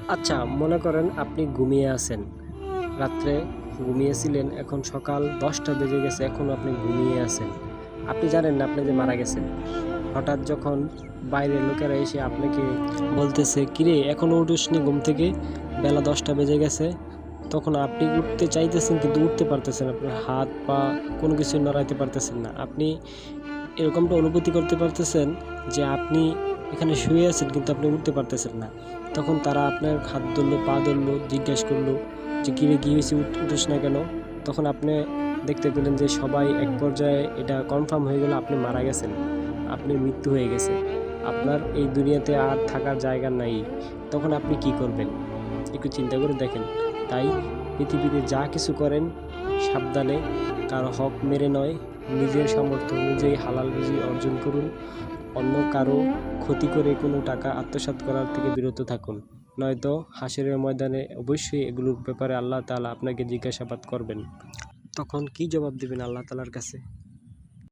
আচ্ছা, মনে করেন আপনি ঘুমিয়ে আছেন। রাত্রে ঘুমিয়েছিলেন, এখন সকাল ১০টা বেজে গেছে, এখনও আপনি ঘুমিয়ে আছেন। আপনি জানেন না আপনি যে মারা গেছেন। হঠাৎ যখন বাইরের লোকেরা এসে আপনাকে বলতেছে, "কিরে এখনও উঠিসনি ঘুম থেকে? বেলা ১০টা বেজে গেছে।" তখন আপনি উঠতে চাইতেছেন কিন্তু উঠতে পারতেছেন না। আপনার হাত, পা কোনো কিছুই নড়াইতে পারতেছেন না। আপনি এরকমটা অনুভূতি করতে পারতেছেন যে আপনি এখানে শুয়ে আছেন কিন্তু আপনি উঠতে পারতেছেন না। তখন তারা আপনার হাত ধরলো, পা ধরলো, জিজ্ঞেস করলো যে, "কিরে কি হয়েছে? উঠিস না কেন?" তখন আপনি দেখতে পেলেন যে সবাই এক পর্যায়ে এটা কনফার্ম হয়ে গেল আপনি মারা গেছেন। আপনার মৃত্যু হয়ে গেছে। আপনার এই দুনিয়াতে আর থাকার জায়গা নাই। তখন আপনি কি করবেন? একটু চিন্তা করে দেখেন। তাই পৃথিবীতে যা কিছু করেন সাবধানে, কারো হক মেরে নয়, নিজের সামর্থ্য অনুযায়ী হালাল রুজি অর্জন করুন। অন্য কারো ক্ষতি করে কোনো টাকা আত্মসাৎ করার থেকে বিরত থাকুন। নয়তো হাসরের ময়দানে অবশ্যই এগুলোর ব্যাপারে আল্লাহ তাআলা আপনাকে জিজ্ঞাসাবাদ করবেন। তখন কি জবাব দিবেন আল্লাহ তাআলার কাছে?